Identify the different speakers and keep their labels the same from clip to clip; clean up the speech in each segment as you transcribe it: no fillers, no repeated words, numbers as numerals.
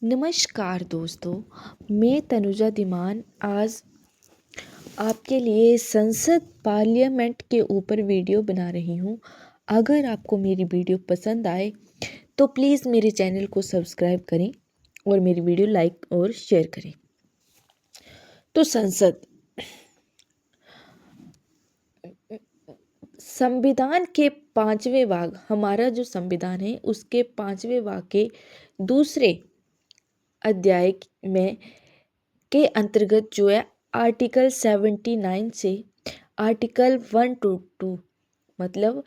Speaker 1: नमस्कार दोस्तों, मैं तनुजा धीमान आज आपके लिए संसद पार्लियामेंट के ऊपर वीडियो बना रही हूँ। अगर आपको मेरी वीडियो पसंद आए तो प्लीज़ मेरे चैनल को सब्सक्राइब करें और मेरी वीडियो लाइक और शेयर करें। तो संविधान के 5वें भाग, हमारा जो संविधान है उसके 5वें भाग के दूसरे अध्याय में के अंतर्गत जो है आर्टिकल 79 से आर्टिकल 122 मतलब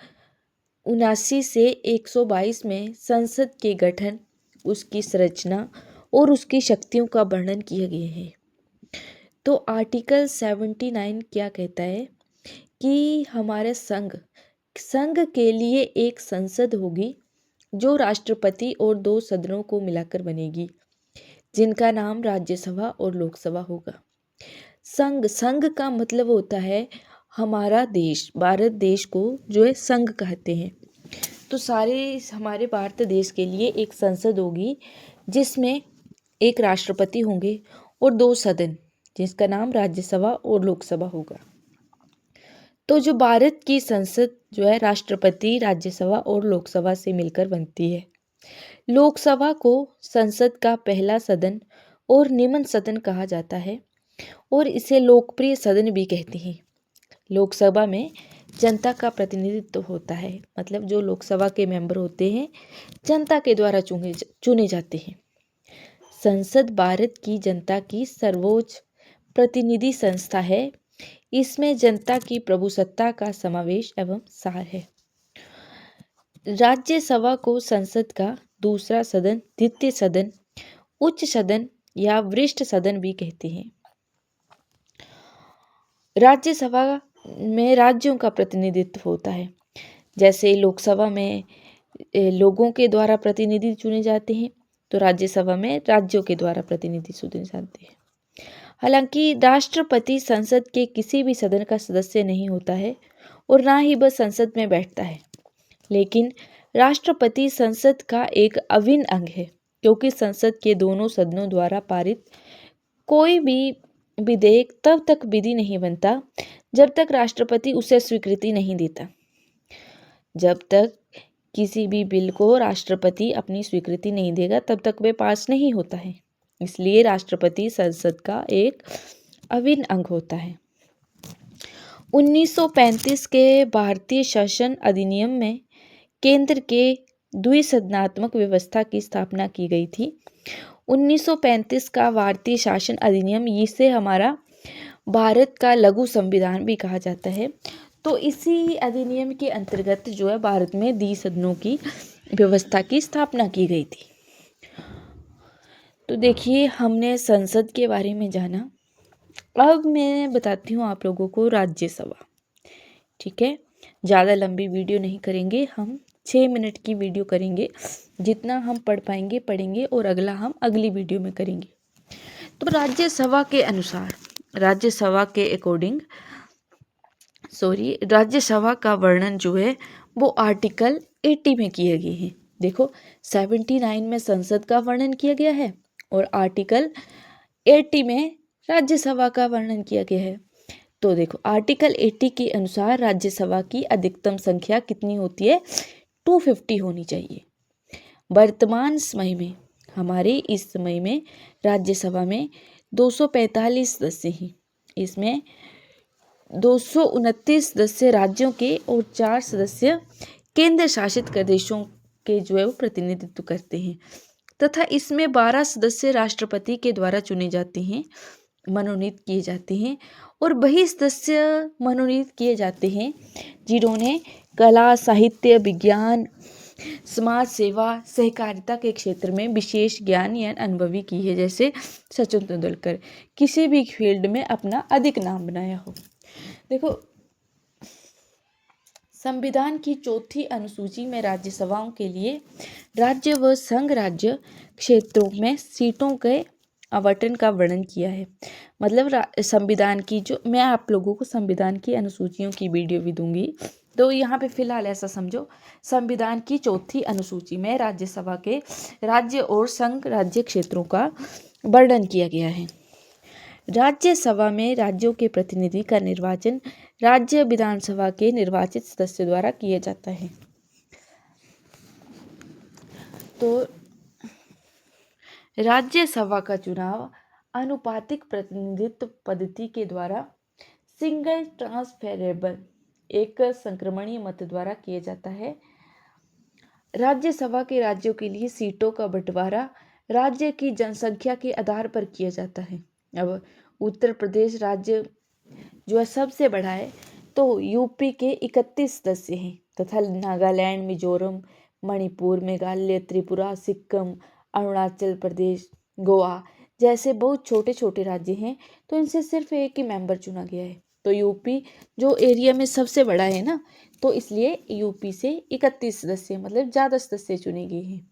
Speaker 1: 79 से 122 में संसद के गठन, उसकी संरचना और उसकी शक्तियों का वर्णन किया गया है। तो आर्टिकल 79 क्या कहता है कि हमारे संघ के लिए एक संसद होगी जो राष्ट्रपति और 2 सदनों को मिलाकर बनेगी, जिनका नाम राज्यसभा और लोकसभा होगा। संघ का मतलब होता है हमारा देश, भारत देश को जो है संघ कहते हैं। तो सारे हमारे भारत देश के लिए एक संसद होगी जिसमें एक राष्ट्रपति होंगे और 2 सदन, जिसका नाम राज्यसभा और लोकसभा होगा। तो जो भारत की संसद जो है राष्ट्रपति, राज्यसभा और लोकसभा से मिलकर बनती है। लोकसभा को संसद का पहला सदन और निम्न सदन कहा जाता है और इसे लोकप्रिय सदन भी कहते हैं। लोकसभा में जनता का प्रतिनिधित्व होता है, मतलब जो लोकसभा के मेंबर होते हैं जनता के द्वारा चुने जाते हैं। संसद भारत की जनता की सर्वोच्च प्रतिनिधि संस्था है। इसमें जनता की प्रभुसत्ता का समावेश एवं सार है। राज्यसभा को संसद का दूसरा सदन, द्वितीय सदन, उच्च सदन या वरिष्ठ सदन भी कहते हैं। राज्यसभा में राज्यों का प्रतिनिधित्व होता है। जैसे लोकसभा में लोगों के द्वारा प्रतिनिधि चुने जाते हैं, तो राज्यसभा में राज्यों के द्वारा प्रतिनिधि चुने जाते हैं। हालांकि राष्ट्रपति संसद के किसी भी सदन का सदस्य नहीं होता है और ना ही वह संसद में बैठता है, लेकिन राष्ट्रपति संसद का एक अभिन्न अंग है, क्योंकि संसद के दोनों सदनों द्वारा पारित कोई भी विधेयक तब तक विधि नहीं बनता जब तक राष्ट्रपति उसे स्वीकृति नहीं देता। जब तक किसी भी बिल को राष्ट्रपति अपनी स्वीकृति नहीं देगा तब तक वे पास नहीं होता है। इसलिए राष्ट्रपति संसद का एक अभिन्न अंग होता है। 1935 के भारतीय शासन अधिनियम में केंद्र के द्विसदनात्मक व्यवस्था की स्थापना की गई थी। 1935 का भारतीय शासन अधिनियम, इसे हमारा भारत का लघु संविधान भी कहा जाता है। तो इसी अधिनियम के अंतर्गत जो है भारत में द्विसदनों की व्यवस्था की स्थापना की गई थी। तो देखिए, हमने संसद के बारे में जाना। अब मैं बताती हूँ आप लोगों को राज्यसभा। ठीक है, ज़्यादा लंबी वीडियो नहीं करेंगे, हम 6 मिनट की वीडियो करेंगे। जितना हम पढ़ पाएंगे पढ़ेंगे और अगला हम अगली वीडियो में करेंगे। तो राज्यसभा के अनुसार, राज्यसभा के अकॉर्डिंग राज्यसभा का वर्णन जो है वो आर्टिकल 80 में किए गए हैं। देखो, 79 में संसद का वर्णन किया गया है और आर्टिकल 80 में राज्यसभा का वर्णन किया गया है। तो देखो, आर्टिकल 80 के अनुसार राज्यसभा की अधिकतम संख्या कितनी होती है? 250 होनी चाहिए। वर्तमान समय में, हमारे इस समय में राज्यसभा में 245 सदस्य हैं। इसमें 229 सदस्य राज्यों के और 4 सदस्य केंद्र शासित प्रदेशों के जो है वो प्रतिनिधित्व करते हैं, तथा इसमें 12 सदस्य राष्ट्रपति के द्वारा चुने जाते हैं, मनोनीत किए जाते हैं, और वही सदस्य मनोनीत किए जाते हैं जिन्होंने कला, साहित्य, विज्ञान, समाज सेवा, सहकारिता के क्षेत्र में विशेष ज्ञान या अनुभवी की है। जैसे सचिन तेंदुलकर किसी भी फील्ड में अपना अधिक नाम बनाया हो। देखो, संविधान की 4थी अनुसूची में राज्यसभाओं के लिए राज्य व संघ राज्य क्षेत्रों में सीटों के आवंटन का वर्णन किया है। मतलब संविधान की, जो मैं आप लोगों को संविधान की अनुसूचियों की वीडियो भी दूंगी, तो यहाँ पे फिलहाल ऐसा समझो, संविधान की चौथी अनुसूची में राज्यसभा के राज्य और संघ राज्य क्षेत्रों का वर्णन किया गया है। राज्यसभा में राज्यों के प्रतिनिधि का निर्वाचन राज्य विधानसभा के निर्वाचित सदस्य द्वारा किया जाता है। तो राज्यसभा का चुनाव अनुपातिक प्रतिनिधित्व पद्धति के द्वारा सिंगल ट्रांसफेरेबल एक संक्रमणीय मत द्वारा किया जाता है। राज्यसभा के राज्यों के लिए सीटों का बंटवारा राज्य की जनसंख्या के आधार पर किया जाता है। अब उत्तर प्रदेश राज्य जो है सबसे बड़ा है, तो यूपी के 31 सदस्य हैं तथा नागालैंड, मिजोरम, मणिपुर, मेघालय, त्रिपुरा, सिक्किम, अरुणाचल प्रदेश, गोवा जैसे बहुत छोटे छोटे राज्य हैं, तो इनसे सिर्फ एक ही मेंबर चुना गया है। तो यूपी जो एरिया में सबसे बड़ा है ना, तो इसलिए यूपी से 31 सदस्य मतलब ज़्यादा सदस्य चुने गए हैं।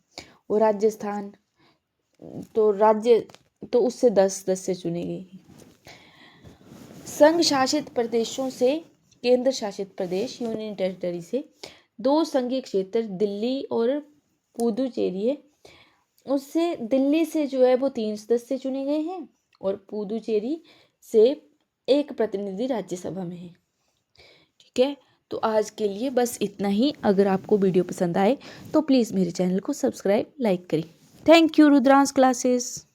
Speaker 1: और राजस्थान तो उससे 10 सदस्य चुने गए हैं। संघ शासित प्रदेशों से केंद्र शासित प्रदेश यूनियन टेरिटरी से 2 संघीय क्षेत्र दिल्ली और पुदुचेरी है। उससे दिल्ली से जो है वो 3 सदस्य चुने गए हैं और पुदुचेरी से 1 प्रतिनिधि राज्यसभा में है। ठीक है, तो आज के लिए बस इतना ही। अगर आपको वीडियो पसंद आए तो प्लीज़ मेरे चैनल को सब्सक्राइब लाइक करें। Thank you Rudransh classes.